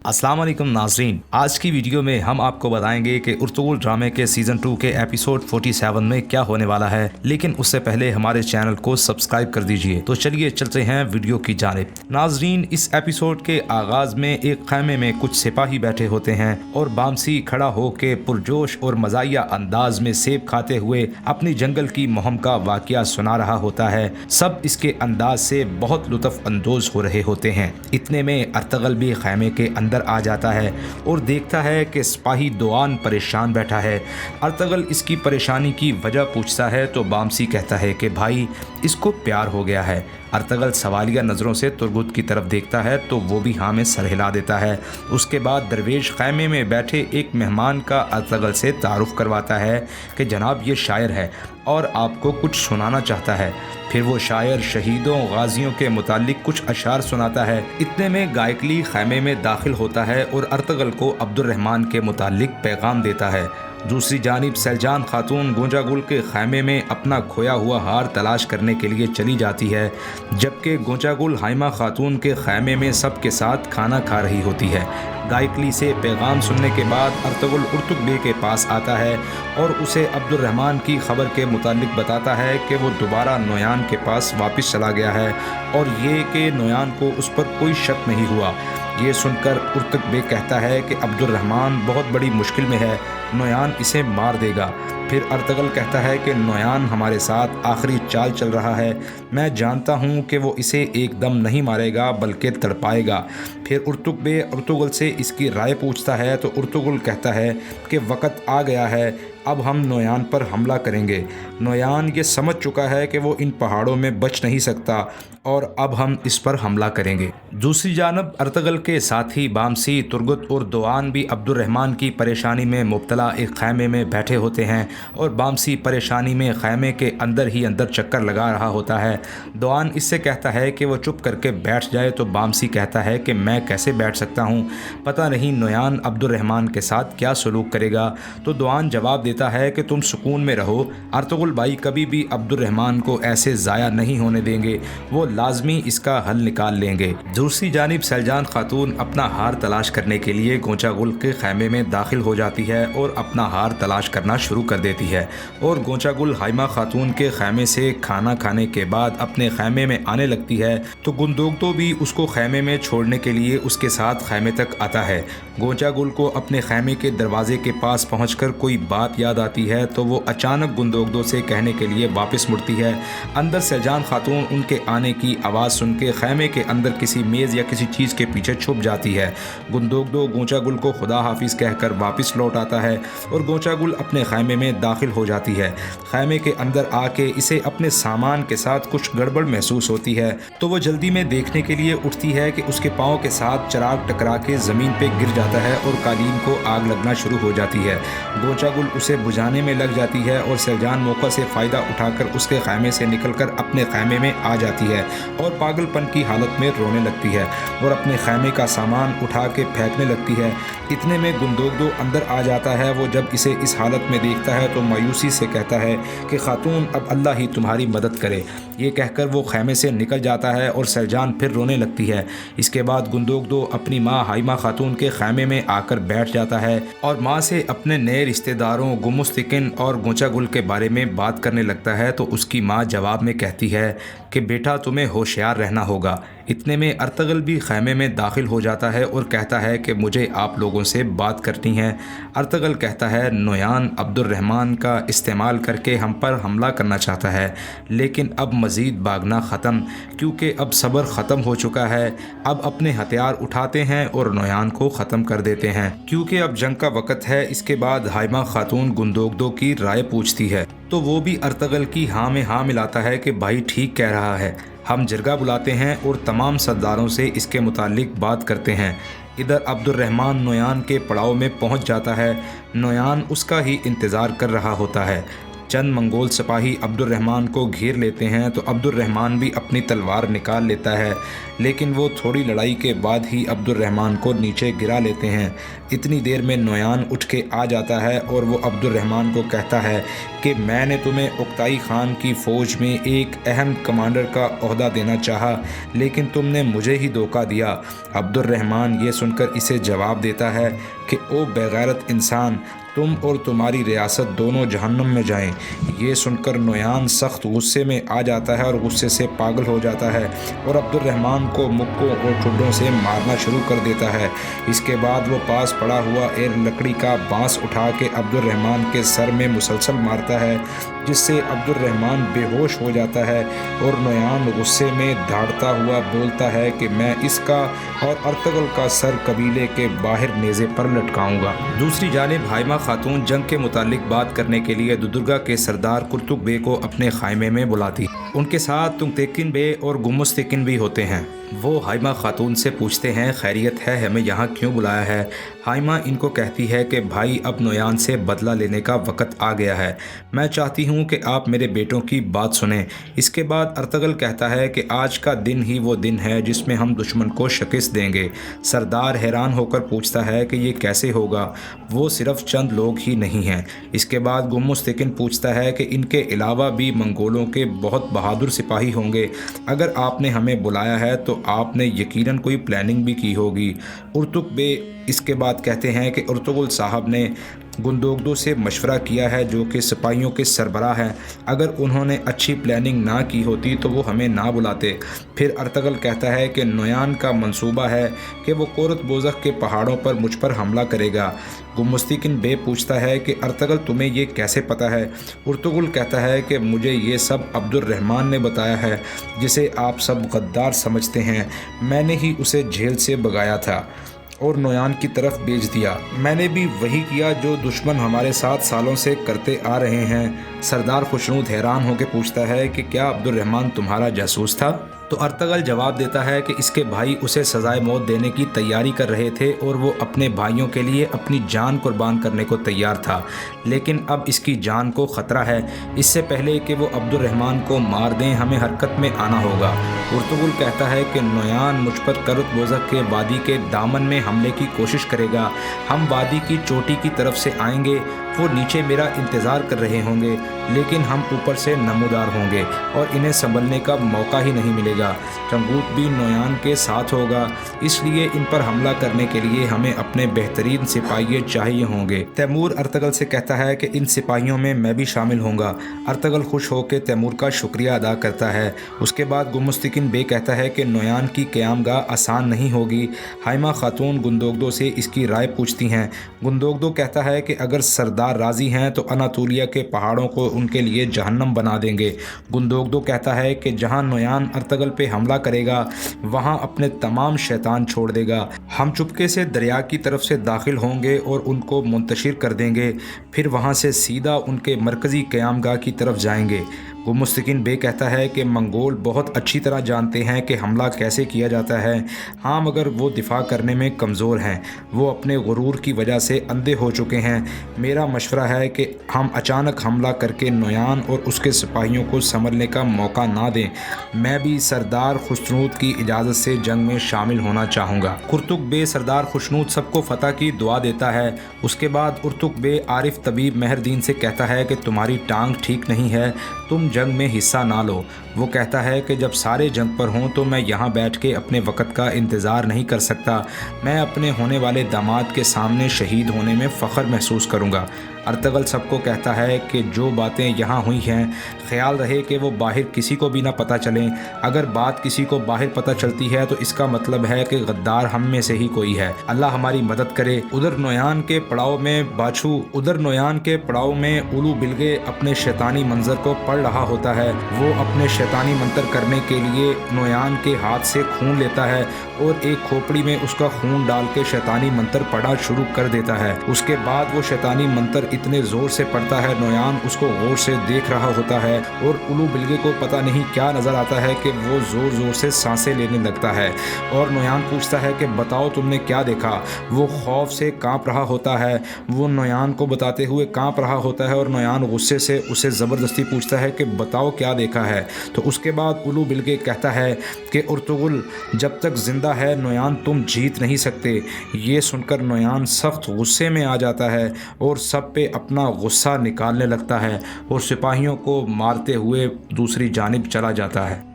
अस्सलाम वालेकुम नाज़रीन, आज की वीडियो में हम आपको बताएंगे कि उर्तुगुल ड्रामे के सीज़न 2 के एपिसोड 47 में क्या होने वाला है। लेकिन उससे पहले हमारे चैनल को सब्सक्राइब कर दीजिए। तो चलिए चलते हैं वीडियो की जानिब। नाज़रीन, इस एपिसोड के आगाज़ में एक खैमे में कुछ सिपाही बैठे होते हैं और बामसी खड़ा होकर पुरजोश और मज़ाहिया अंदाज में सेब खाते हुए अपनी जंगल की मुहिम का वाक़या सुना रहा होता है। सब इसके अंदाज से बहुत लुत्फ़ अंदोज़ हो रहे होते हैं। इतने में अर्तगल भी खैमे के अंदर आ जाता है और देखता है कि सिपाही दोआन परेशान बैठा है। अर्तगल इसकी परेशानी की वजह पूछता है तो बामसी कहता है कि भाई, इसको प्यार हो गया है। अर्तगल सवालिया नज़रों से तुरगुत की तरफ देखता है तो वो भी हाँ में सर हिला देता है। उसके बाद दरवेश खैमे में बैठे एक मेहमान का अर्तगल से तारुफ करवाता है कि जनाब ये शायर है और आपको कुछ सुनाना चाहता है। फिर वो शायर शहीदों गाजियों के मुतालिक कुछ अशार सुनाता है। इतने में गायकली खैमे में दाखिल होता है और अर्तगल को अब्दुर्रहमान के मुतालिक पैगाम देता है। दूसरी जानिब सैलजान खातून गोंजागुल के खैमे में अपना खोया हुआ हार तलाश करने के लिए चली जाती है, जबकि गोंजागुल हाइमा खातून के खैमे में सबके साथ खाना खा रही होती है। गायकली से पैगाम सुनने के बाद अर्तुगल उर्तुग बे के पास आता है और उसे अब्दुर्रहमान की खबर के मुतालिक बताता है कि वो दोबारा नोयान के पास वापस चला गया है और ये कि नोयान को उस पर कोई शक नहीं हुआ। ये सुनकर उर्तुग बे कहता है कि अब्दुर्रहमान बहुत बड़ी मुश्किल में है, नोयान इसे मार देगा। फिर अर्तगल कहता है कि नोयान हमारे साथ आखिरी चाल चल रहा है, मैं जानता हूँ कि वो इसे एकदम नहीं मारेगा बल्कि तड़पाएगा। फिर उर्तुग बे अर्तुगल से इसकी राय पूछता है तो अर्तुगल कहता है कि वक़्त आ गया है, अब हम नोयान पर हमला करेंगे। नोयान ये समझ चुका है कि वो इन पहाड़ों में बच नहीं सकता और अब हम इस पर हमला करेंगे। दूसरी जानब अर्तगल के साथी बामसी, तुरगुत और दोआन भी अब्दुर्रहमान की परेशानी में मुब्तला एक खैमे में बैठे होते हैं और बामसी परेशानी में खैमे के अंदर ही अंदर चक्कर लगा रहा होता है। दोआन इससे कहता है कि वो चुप करके बैठ जाए तो बामसी कहता है कि मैं कैसे बैठ सकता हूँ, पता नहीं नोयान अब्दुर्रहमान के साथ क्या सलूक करेगा। तो दोआन जवाब देता है कि तुम सुकून में रहो, अर्तुगल भाई कभी भी अब्दुर्रहमान को ऐसे ज़ाया नहीं होने देंगे, वो लाजमी इसका हल निकाल लेंगे। दूसरी जानिब सैलजान खातून अपना हार तलाश करने के लिए गोंजागुल के खैमे में दाखिल हो जाती है और अपना हार तलाश करना शुरू कर देती है और गोंजागुल हाइमा खातून के खैमे से खाना खाने के बाद अपने खैमे में आने लगती है तो गुंदोगदो भी उसको खैमे में छोड़ने के लिए उसके साथ खैमे तक आता है। गोंजागुल को अपने खैमे के दरवाजे के पास पहुंचकर कोई बात याद आती है तो वो अचानक गुंदोगदो से कहने के लिए वापस मुड़ती है। अंदर सैलजान खातून उनके आने की आवाज़ सुन के खैमे के अंदर किसी मेज़ या किसी चीज़ के पीछे छुप जाती है। गुंदोगदो गोंजागुल को खुदा हाफिज़ कहकर वापस लौट आता है और गोंजागुल अपने खैमे में दाखिल हो जाती है। खैमे के अंदर आके इसे अपने सामान के साथ कुछ गड़बड़ महसूस होती है तो वो जल्दी में देखने के लिए उठती है कि उसके पाँव के साथ चराग टकरा के ज़मीन पे गिर जाता है और कालीन को आग लगना शुरू हो जाती है। गोंजागुल उसे बुझाने में लग जाती है और सैलजान मौका से फ़ायदा उठाकर उसके खैमे से निकलकर अपने खैमे में आ जाती है और पागलपन की हालत में रोने लगती है और अपने खैमे का सामान उठा के फेंकने लगती है। इतने में गुंदोगदो अंदर आ जाता है। वो जब इसे इस हालत में देखता है तो मायूसी से कहता है कि खातून अब अल्लाह ही तुम्हारी मदद करे। ये कहकर वो खैमे से निकल जाता है और सैलजान फिर रोने लगती है। इसके बाद गुंदोगदो अपनी माँ हाइमा खातून के खैमे में आकर बैठ जाता है और माँ से अपने नए रिश्तेदारों गुमुस्तिकिन और गोंजागुल के बारे में बात करने लगता है तो उसकी माँ जवाब में कहती है कि बेटा तुम्हें होशियार रहना होगा। इतने में अर्तगल भी खैमे में दाखिल हो जाता है और कहता है कि मुझे आप लोगों से बात करनी है। अर्तगल कहता है नोयान अब्दुर्रहमान का इस्तेमाल करके हम पर हमला करना चाहता है, लेकिन अब मज़ीद भागना ख़त्म, क्योंकि अब सब्र ख़त्म हो चुका है। अब अपने हथियार उठाते हैं और नोयान को ख़त्म कर देते हैं, क्योंकि अब जंग का वक़्त है। इसके बाद हाइमा खातून गुंदोगदो की राय पूछती है तो वो भी अर्तगल की हाँ में हाँ मिलाता है कि भाई ठीक कह रहा है। हम जिरगा बुलाते हैं और तमाम सरदारों से इसके मुतालिक बात करते हैं। इधर अब्दुर्रहमान नोयान के पड़ाव में पहुंच जाता है। नोयान उसका ही इंतज़ार कर रहा होता है। चंद मंगोल सिपाही अब्दुर्रहमान को घेर लेते हैं तो अब्दुर्रहमान भी अपनी तलवार निकाल लेता है, लेकिन वो थोड़ी लड़ाई के बाद ही अब्दुर्रहमान को नीचे गिरा लेते हैं। इतनी देर में नोयान उठ के आ जाता है और वो अब्दुर्रहमान को कहता है कि मैंने तुम्हें उक्ताई खान की फ़ौज में एक अहम कमांडर का ओहदा देना चाहा, लेकिन तुमने मुझे ही धोखा दिया। अब्दुर्रहमान ये सुनकर इसे जवाब देता है कि ओ बेगैरत इंसान, तुम और तुम्हारी रियासत दोनों जहन्नुम में जाएं। ये सुनकर नोयान सख्त गुस्से में आ जाता है और गुस्से से पागल हो जाता है और अब्दुर्रहमान को मुक्कों और ठुड्डों से मारना शुरू कर देता है। इसके बाद वो पास पड़ा हुआ एक लकड़ी का बांस उठा के अब्दुर्रहमान के सर में मुसलसल मारता है, जिससे अब्दुर्रहमान बेहोश हो जाता है और नोयान गुस्से में धाड़ता हुआ बोलता है कि मैं इसका और अर्तगल का सर कबीले के बाहर नेज़े पर लटकाऊंगा। दूसरी जानिब हाइमा खातून जंग के मुतालिक बात करने के लिए दुदुर्गा के सरदार कुर्तुक बे को अपने खाइमे में बुलाती। उनके साथ तुंगतेकिन बे और गुमुस्तेकिन भी होते हैं। वो हाइमा खातून से पूछते हैं खैरियत है, हमें यहाँ क्यों बुलाया है। हाइमा इनको कहती है कि भाई अब नोयान से बदला लेने का वक़्त आ गया है, मैं चाहती हूँ कि आप मेरे बेटों की बात सुनें। इसके बाद अर्तगल कहता है कि आज का दिन ही वो दिन है जिसमें हम दुश्मन को शिकस्त देंगे। सरदार हैरान होकर पूछता है कि ये कैसे होगा, वो सिर्फ चंद लोग ही नहीं हैं। इसके बाद गुमुस्तेकिन पूछता है कि इनके अलावा भी मंगोलों के बहुत बहादुर सिपाही होंगे, अगर आपने हमें बुलाया है तो आपने यकीनन कोई प्लानिंग भी की होगी। उर्तुक बे इसके बाद कहते हैं कि अर्तुगरुल साहब ने गुंदोगदो से मशवरा किया है जो कि सिपाहियों के सरबराह हैं, अगर उन्होंने अच्छी प्लानिंग ना की होती तो वो हमें ना बुलाते। फिर अर्तगल कहता है कि नोयान का मंसूबा है कि वो कोरत बोज़ख के पहाड़ों पर मुझ पर हमला करेगा। गुमुस्तेकिन बे पूछता है कि अर्तगल तुम्हें ये कैसे पता है। अर्तुगरुल कहता है कि मुझे ये सब अब्दुर्रहमान ने बताया है, जिसे आप सब गद्दार समझते हैं। मैंने ही उसे जेल से भगाया था और नोयान की तरफ भेज दिया। मैंने भी वही किया जो दुश्मन हमारे साथ सालों से करते आ रहे हैं। सरदार खुशनूद हैरान होकर पूछता है कि क्या अब्दुर्रहमान तुम्हारा जासूस था। तो अर्तगल जवाब देता है कि इसके भाई उसे सजाए मौत देने की तैयारी कर रहे थे और वो अपने भाइयों के लिए अपनी जान कुर्बान करने को तैयार था, लेकिन अब इसकी जान को ख़तरा है। इससे पहले कि वो अब्दुर्रहमान को मार दें हमें हरकत में आना होगा। अर्तुगरुल कहता है कि नोयान मुझ पर करत बोज़ख के वादी के दामन में हमले की कोशिश करेगा। हम वादी की चोटी की तरफ से आएंगे, वो नीचे मेरा इंतज़ार कर रहे होंगे, लेकिन हम ऊपर से नमूदार होंगे और इन्हें संभलने का मौका ही नहीं मिलेगा। चंगूत भी नोयान के साथ होगा, इसलिए इन पर हमला करने के लिए हमें अपने बेहतरीन सिपाही चाहिए होंगे। तैमूर अर्तगल से कहता है कि इन सिपाहियों में मैं भी शामिल होऊंगा। अर्तगल खुश होकर तैमूर का शुक्रिया अदा करता है। उसके बाद गुमुस्तेकिन बे कहता है कि नोयान की क़यामगाह आसान नहीं होगी। हाइमा खातून गुंदोगदो से इसकी राय पूछती हैं। गुंदोगदो कहता है कि अगर सरदार राज़ी हैं तो अनातोलिया के पहाड़ों को उनके लिए जहन्नम बना देंगे। गुंदोगदो कहता है कि जहां नोयान अर्तगल पे हमला करेगा वहां अपने तमाम शैतान छोड़ देगा। हम चुपके से दरिया की तरफ से दाखिल होंगे और उनको मुंतशिर कर देंगे, फिर वहां से सीधा उनके मरकज़ी क़यामगाह की तरफ जाएंगे। गुमुस्तेकिन बे कहता है कि मंगोल बहुत अच्छी तरह जानते हैं कि हमला कैसे किया जाता है, हाँ मगर वो दिफा करने में कमज़ोर हैं। वो अपने गुरूर की वजह से अंधे हो चुके हैं। मेरा मशवरा है कि हम अचानक हमला करके नोयान और उसके सिपाहियों को संभलने का मौका ना दें। मैं भी सरदार खुशनूद की इजाज़त से जंग में शामिल होना चाहूँगा। कुर्तुक बे सरदार खुशनूद सबको फ़तह की दुआ देता है। उसके बाद उर्तुक बे आरिफ तबीब मेहरदीन से कहता है कि तुम्हारी टांग ठीक नहीं है, तुम जंग में हिस्सा ना लो। वो कहता है कि जब सारे जंग पर हों तो मैं यहाँ बैठ के अपने वक़्त का इंतज़ार नहीं कर सकता। मैं अपने होने वाले दामाद के सामने शहीद होने में फ़ख्र महसूस करूँगा। अर्तगल सबको कहता है कि जो बातें यहाँ हुई हैं ख्याल रहे कि वो बाहर किसी को भी ना पता चलें। अगर बात किसी को बाहर पता चलती है तो इसका मतलब है कि गद्दार हम में से ही कोई है। अल्लाह हमारी मदद करे। उधर नोयान के पड़ाव में उलू बिलगे अपने शैतानी मंजर को पढ़ रहा होता है। वो अपने शैतानी मंतर करने के लिए नोयान के हाथ से खून लेता है और एक खोपड़ी में उसका खून डाल के शैतानी मंतर पढ़ा शुरू कर देता है। उसके बाद वो शैतानी मंतर इतने ज़ोर से पड़ता है। नोयान उसको गौर से देख रहा होता है और उल्लू बिल्गे को पता नहीं क्या नज़र आता है कि वो ज़ोर ज़ोर से सांसें लेने लगता है और नोयान पूछता है कि बताओ तुमने क्या देखा। वो खौफ से काँप रहा होता है, वो नोयान को बताते हुए काँप रहा होता है और नोयान गुस्से से उसे ज़बरदस्ती पूछता है कि बताओ क्या देखा है। तो उसके बाद उल्लू बिल्गे कहता है कि उर्तुगुल जब तक ज़िंदा है नोयान तुम जीत नहीं सकते। ये सुनकर नोयान सख्त गुस्से में आ जाता है और सब पे अपना गुस्सा निकालने लगता है और सिपाहियों को मारते हुए दूसरी जानिब चला जाता है।